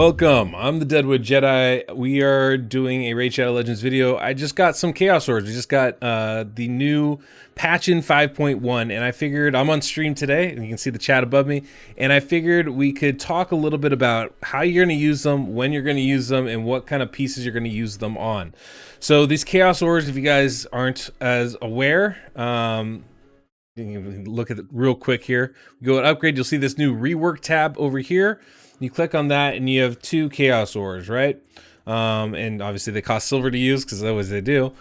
Welcome, I'm the Deadwood Jedi. We are doing a Raid Shadow Legends video. I just got some Chaos Swords. We just got the new patch in 5.1, and I figured I'm on stream today, and you can see the chat above me, and I figured we could talk a little bit about how you're going to use them, when you're going to use them, and what kind of pieces you're going to use them on. So these Chaos Swords, if you guys aren't as aware, you can look at it real quick here. We go to upgrade, you'll see this new rework tab over here. You click on that and you have two Chaos Ores, right? And obviously they cost silver to use because that's what they do.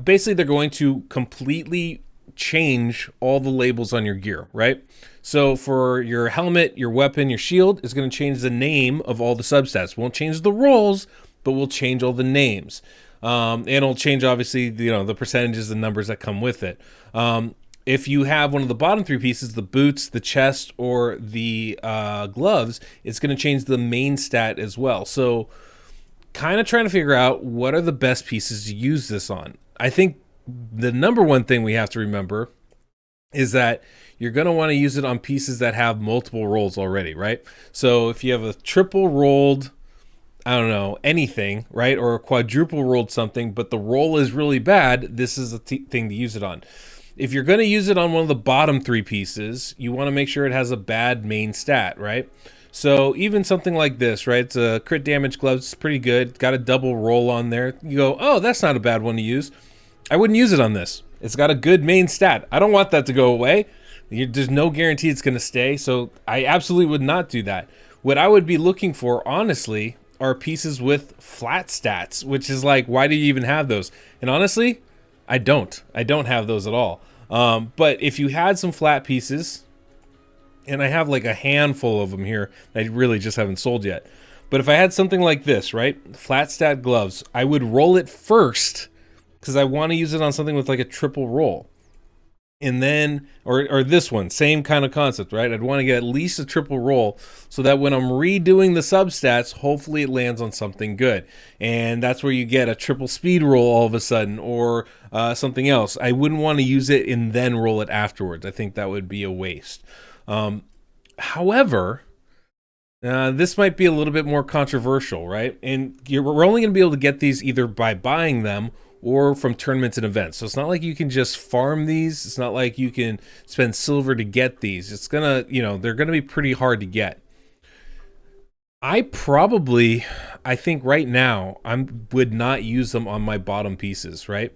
Basically, they're going to completely change all the labels on your gear, right? So for your helmet, your weapon, your shield, it's going to change the name of all the substats. Won't change the roles, but will change all the names. And it'll change, obviously, the percentages and numbers that come with it. If you have one of the bottom three pieces, the boots, the chest, or the gloves, it's going to change the main stat as well. So kind of trying to figure out what are the best pieces to use this on. I think the number one thing we have to remember is that you're going to want to use it on pieces that have multiple rolls already, right? So if you have a triple rolled, I don't know, anything, right? Or a quadruple rolled something, but the roll is really bad, this is the thing to use it on. If you're going to use it on one of the bottom three pieces, you want to make sure it has a bad main stat, right? So even something like this, right? It's a crit damage glove. It's pretty good. Got a double roll on there. You go, oh, that's not a bad one to use. I wouldn't use it on this. It's got a good main stat. I don't want that to go away. There's no guarantee it's going to stay. So I absolutely would not do that. What I would be looking for, honestly, are pieces with flat stats, which is like, why do you even have those? And honestly, I don't have those at all. But if you had some flat pieces, and I have like a handful of them here that I really just haven't sold yet. But if I had something like this, right? Flat stat gloves, I would roll it first because I want to use it on something with like a triple roll. And then, or this one, same kind of concept, right? I'd want to get at least a triple roll so that when I'm redoing the substats, hopefully it lands on something good. And that's where you get a triple speed roll all of a sudden, or something else. I wouldn't want to use it and then roll it afterwards. I think that would be a waste. However, this might be a little bit more controversial, right? And we're only going to be able to get these either by buying them or from tournaments and events. So it's not like you can just farm these. It's not like you can spend silver to get these. It's gonna, they're gonna be pretty hard to get. I think right now, would not use them on my bottom pieces, right?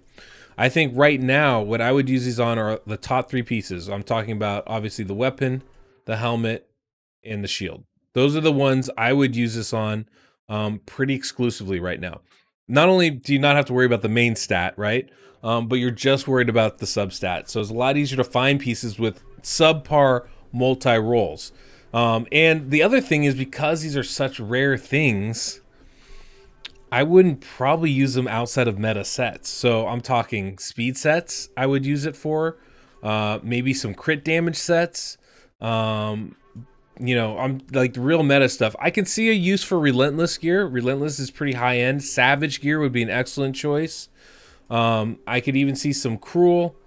I think right now, what I would use these on are the top three pieces. I'm talking about, obviously, the weapon, the helmet, and the shield. Those are the ones I would use this on pretty exclusively right now. Not only do you not have to worry about the main stat, right? But you're just worried about the substat. So it's a lot easier to find pieces with subpar multi-rolls. And the other thing is, because these are such rare things, I wouldn't probably use them outside of meta sets. So I'm talking speed sets I would use it for. Maybe some crit damage sets. I'm like the real meta stuff. I can see a use for Relentless gear. Relentless is pretty high end. Savage gear would be an excellent choice. I could even see some Cruel,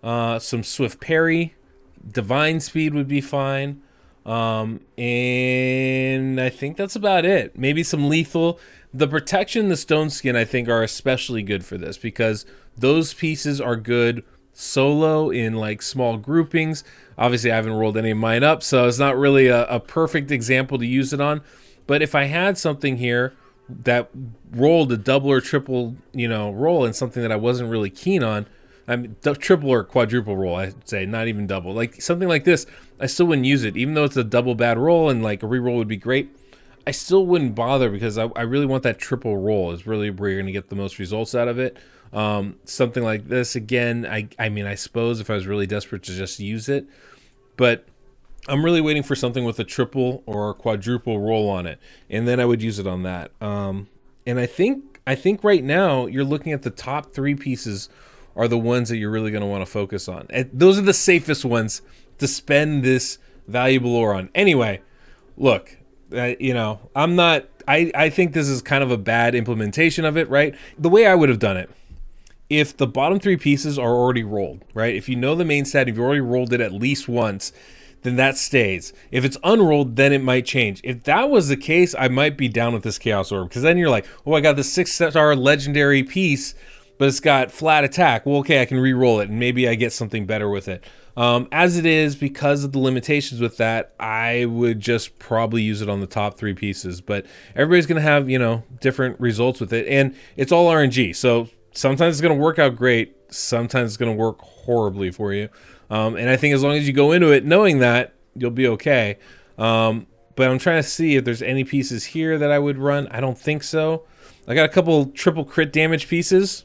some Swift Parry, Divine Speed would be fine. And I think that's about it. Maybe some Lethal. The Protection, the Stone Skin, I think are especially good for this because those pieces are good solo in like small groupings. Obviously I haven't rolled any of mine up, so it's not really a perfect example to use it on. But if I had something here that rolled a double or triple, roll and something that I wasn't really keen on, I mean, triple or quadruple roll, I'd say, not even double. Like something like this, I still wouldn't use it. Even though it's a double bad roll and like a reroll would be great, I still wouldn't bother because I really want that triple roll is really where you're going to get the most results out of it. Something like this, again, I mean, I suppose if I was really desperate to just use it, but I'm really waiting for something with a triple or quadruple roll on it, and then I would use it on that. And I think right now you're looking at the top three pieces are the ones that you're really going to want to focus on. And those are the safest ones to spend this valuable ore on. Anyway, look, I'm not. I think this is kind of a bad implementation of it, right? The way I would have done it, if the bottom three pieces are already rolled, right? If you know the main stat, if you already rolled it at least once, then that stays. If it's unrolled, then it might change. If that was the case, I might be down with this Chaos Orb, because then you're like, oh, I got this 6-star legendary piece, but it's got flat attack. Well, okay, I can re-roll it, and maybe I get something better with it. As it is, because of the limitations with that, I would just probably use it on the top 3 pieces. But everybody's going to have, you know, different results with it, and it's all RNG. So sometimes it's going to work out great, sometimes it's going to work horribly for you. And I think as long as you go into it knowing that, you'll be okay. But I'm trying to see if there's any pieces here that I would run. I don't think so. I got a couple triple crit damage pieces,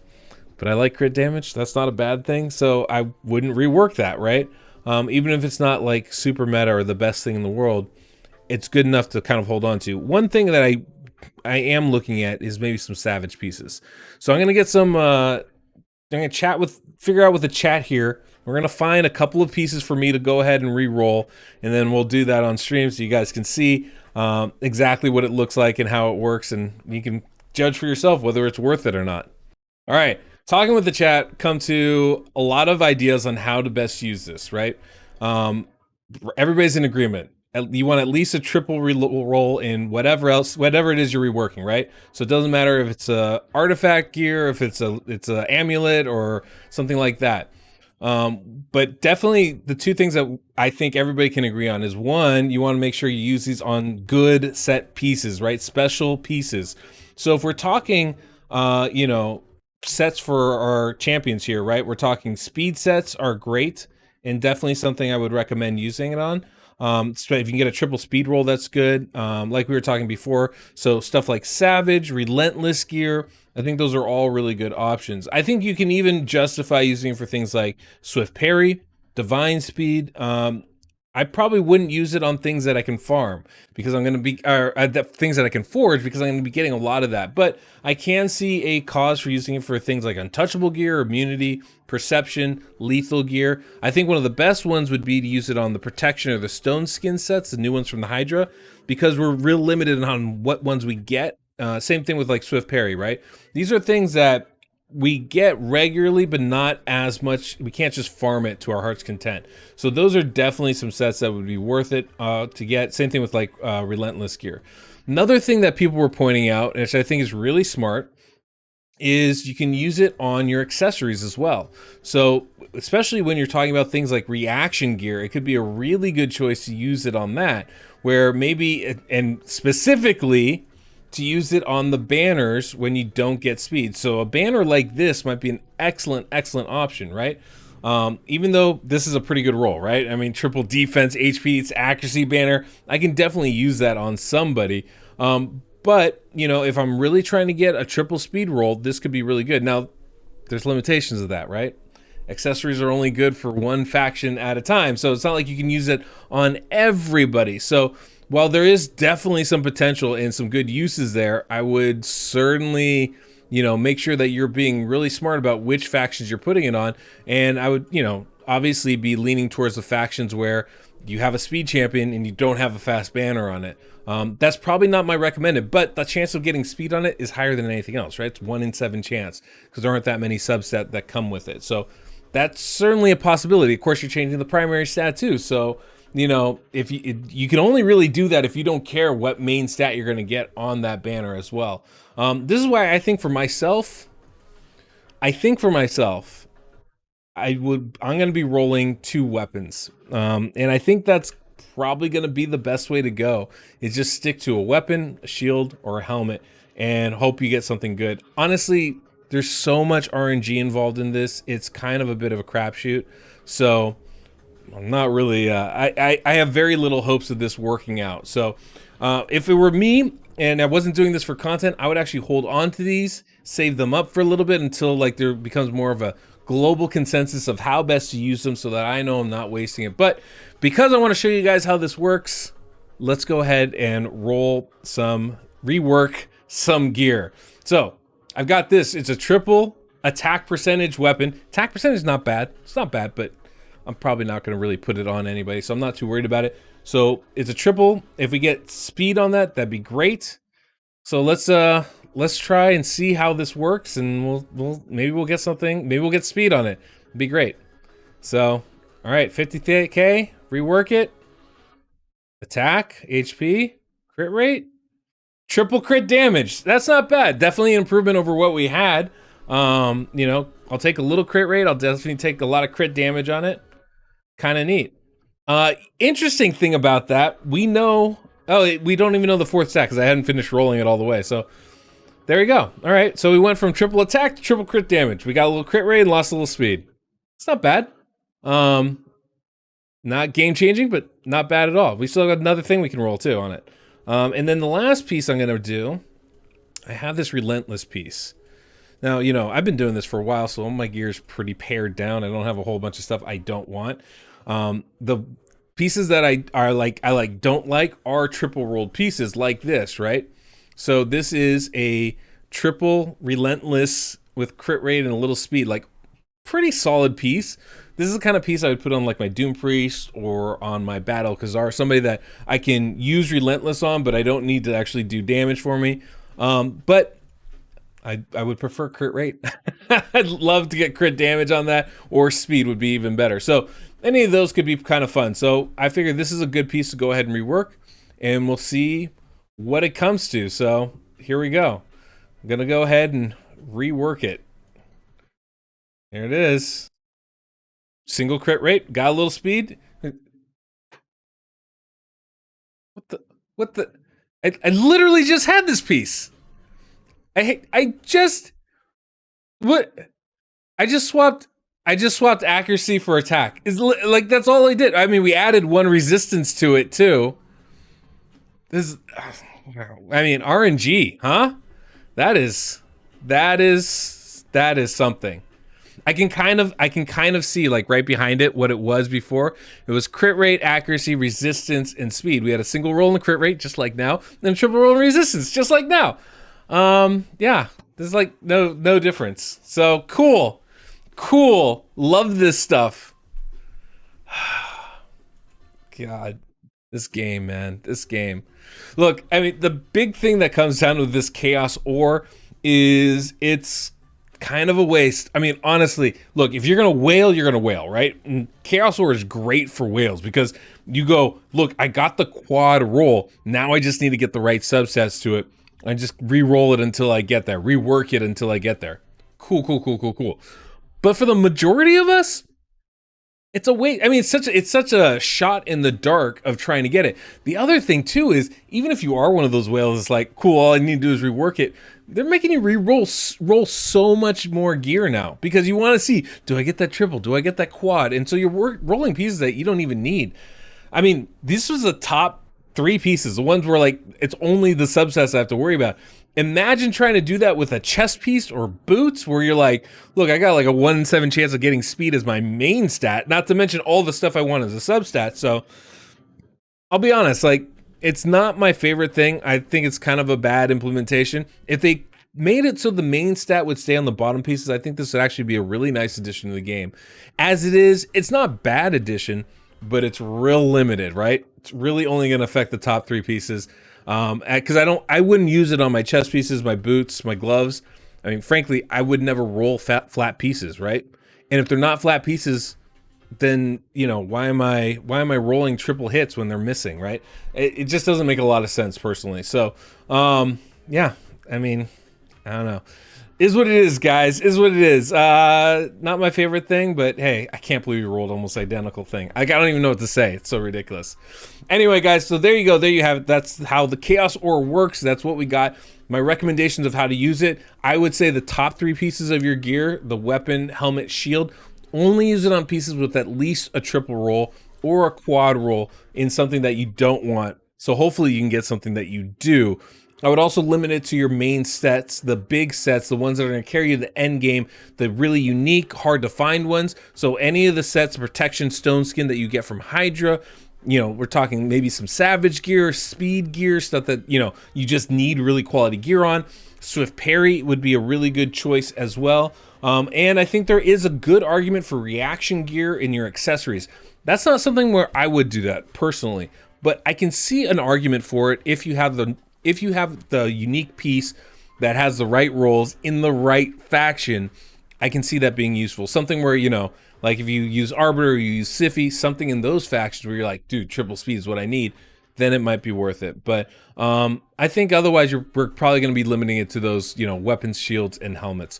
but I like crit damage. That's not a bad thing. So I wouldn't rework that, right? Even if it's not like super meta or the best thing in the world, it's good enough to kind of hold on to. One thing that I am looking at is maybe some savage pieces. So I'm going to get some, I'm going to figure out with the chat here. We're going to find a couple of pieces for me to go ahead and re-roll, and then we'll do that on stream so you guys can see exactly what it looks like and how it works, and you can judge for yourself whether it's worth it or not. All right, talking with the chat, come to a lot of ideas on how to best use this, right? Everybody's in agreement. You want at least a triple roll in whatever it is you're reworking, right? So it doesn't matter if it's a artifact gear, if it's a amulet or something like that. But definitely the 2 things that I think everybody can agree on is, 1, you want to make sure you use these on good set pieces, right? Special pieces. So if we're talking, you know, sets for our champions here, right? We're talking speed sets are great and definitely something I would recommend using it on. So if you can get a triple speed roll, that's good. Like we were talking before. So stuff like Savage, Relentless gear, I think those are all really good options. I think you can even justify using it for things like Swift Parry, Divine Speed. I probably wouldn't use it on things that I can farm, because I'm going to be, things that I can forge, because I'm going to be getting a lot of that. But I can see a cause for using it for things like untouchable gear, immunity, perception, lethal gear. I think one of the best ones would be to use it on the protection or the stone skin sets, the new ones from the Hydra, because we're real limited on what ones we get. Same thing with like Swift Parry, right? These are things that we get regularly, but not as much. We can't just farm it to our heart's content. So those are definitely some sets that would be worth it to get. Same thing with like Relentless gear. Another thing that people were pointing out, which I think is really smart, is you can use it on your accessories as well. So especially when you're talking about things like reaction gear, it could be a really good choice to use it on that, where maybe, and specifically, to use it on the banners when you don't get speed. So a banner like this might be an excellent option, right? Even though this is a pretty good roll, right? I mean, triple defense, HP, it's accuracy banner. I can definitely use that on somebody. But, you know, if I'm really trying to get a triple speed roll, this could be really good. Now, there's limitations of that, right? Accessories are only good for one faction at a time. So it's not like you can use it on everybody. So while there is definitely some potential and some good uses there, I would certainly, you know, make sure that you're being really smart about which factions you're putting it on. And I would, you know, obviously be leaning towards the factions where you have a speed champion and you don't have a fast banner on it. That's probably not my recommended, but the chance of getting speed on it is higher than anything else, right? It's 1 in 7 chance, because there aren't that many subsets that come with it. So that's certainly a possibility. Of course, you're changing the primary stat too. So, you know, if you can only really do that if you don't care what main stat you're going to get on that banner as well. This is why I think for myself, I'm going to be rolling 2 weapons. And I think that's probably going to be the best way to go, is just stick to a weapon, a shield, or a helmet, and hope you get something good. Honestly, there's so much RNG involved in this. It's kind of a bit of a crapshoot. So I'm not really, I have very little hopes of this working out. So if it were me and I wasn't doing this for content, I would actually hold on to these, save them up for a little bit until like there becomes more of a global consensus of how best to use them, so that I know I'm not wasting it. But because I want to show you guys how this works, let's go ahead and rework some gear. So I've got this. It's a triple attack percentage weapon. Attack percentage is not bad. It's not bad, but I'm probably not going to really put it on anybody, so I'm not too worried about it. So it's a triple. If we get speed on that, that'd be great. So let's try and see how this works, and maybe we'll get something. Maybe we'll get speed on it. It'd be great. So, all right, 50k, rework it. Attack, HP, crit rate, triple crit damage. That's not bad. Definitely an improvement over what we had. You know, I'll take a little crit rate. I'll definitely take a lot of crit damage on it. Kind of neat. Interesting thing about that, we know. Oh, we don't even know the fourth stack because I hadn't finished rolling it all the way. So there you go. All right, so we went from triple attack to triple crit damage. We got a little crit rate and lost a little speed. It's not bad. Not game changing, but not bad at all. We still got another thing we can roll too on it. And then the last piece I'm gonna do, I have this relentless piece. Now, you know, I've been doing this for a while, so all my gear's pretty pared down. I don't have a whole bunch of stuff I don't want. The pieces that I don't like are triple rolled pieces like this, right? So this is a triple relentless with crit rate and a little speed, like pretty solid piece. This is the kind of piece I would put on like my Doom Priest or on my Battle Khazar, somebody that I can use relentless on, but I don't need to actually do damage for me. But I would prefer crit rate. I'd love to get crit damage on that, or speed would be even better. So any of those could be kind of fun. So I figured this is a good piece to go ahead and rework, and we'll see what it comes to. So here we go. I'm gonna go ahead and rework it. There it is. Single crit rate, got a little speed. What the? I literally just had this piece. I just swapped accuracy for attack. Is like that's all I did. I mean, we added one resistance to it too. This, I mean, RNG, huh? That is something. I can kind of see like right behind it what it was before. It was crit rate, accuracy, resistance, and speed. We had a single roll in the crit rate, just like now, and triple roll in resistance, just like now. Yeah, there's like no difference. So cool. Love this stuff. God, this game, man, this game. Look, I mean, the big thing that comes down with this Chaos Ore is it's kind of a waste. I mean, honestly, look, if you're gonna whale, you're gonna whale, right? And Chaos Ore is great for whales because you go, look, I got the quad roll. Now I just need to get the right subsets to it. I just re-roll it until I get there, rework it until I get there. Cool. But for the majority of us, it's a waste. I mean, it's such a shot in the dark of trying to get it. The other thing too is, even if you are one of those whales, it's like, cool, all I need to do is rework it. They're making you roll so much more gear now because you want to see, do I get that triple? Do I get that quad? And so you're rolling pieces that you don't even need. I mean, this was the top 3 pieces, the ones where like it's only the subsets I have to worry about. Imagine trying to do that with a chest piece or boots where you're like, look, I got like a 1 in 7 chance of getting speed as my main stat, not to mention all the stuff I want as a substat. So I'll be honest, like, it's not my favorite thing. I think it's kind of a bad implementation. If they made it so the main stat would stay on the bottom pieces, I think this would actually be a really nice addition to the game. As it is, it's not bad addition, but it's real limited, right? It's really only going to affect the top 3 pieces. Because I wouldn't use it on my chest pieces, my boots, my gloves. I mean, frankly, I would never roll flat pieces, right? And if they're not flat pieces, then, you know, why am I rolling triple hits when they're missing, right? It just doesn't make a lot of sense personally. So, yeah, I mean, I don't know. Is what it is, guys. Is what it is. Not my favorite thing, but hey, I can't believe you rolled almost identical thing. I don't even know what to say. It's so ridiculous. Anyway, guys, so there you go. There you have it. That's how the Chaos Ore works. That's what we got. My recommendations of how to use it. I would say the top 3 pieces of your gear, the weapon, helmet, shield, only use it on pieces with at least a triple roll or a quad roll in something that you don't want. So hopefully you can get something that you do. I would also limit it to your main sets, the big sets, the ones that are going to carry you to the end game, the really unique, hard to find ones. So any of the sets, protection, stone skin that you get from Hydra, you know, we're talking maybe some savage gear, speed gear, stuff that, you know, you just need really quality gear on. Swift parry would be a really good choice as well. And I think there is a good argument for reaction gear in your accessories. That's not something where I would do that personally, but I can see an argument for it if you have the unique piece that has the right rolls in the right faction. I can see that being useful. Something where, you know, like if you use Arbiter or you use Siffy, something in those factions where you're like, dude, triple speed is what I need. then it might be worth it. But I think otherwise we're probably going to be limiting it to those, you know, weapons, shields, and helmets.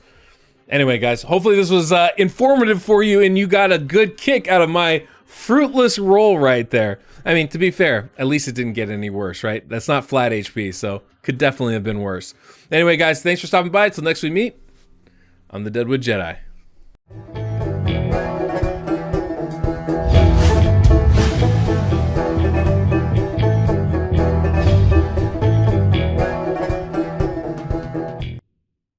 Anyway, guys, hopefully this was informative for you and you got a good kick out of my fruitless roll right there. I mean, to be fair, at least it didn't get any worse, right? That's not flat HP, so could definitely have been worse. Anyway, guys, thanks for stopping by. Until next we meet, I'm the Deadwood Jedi.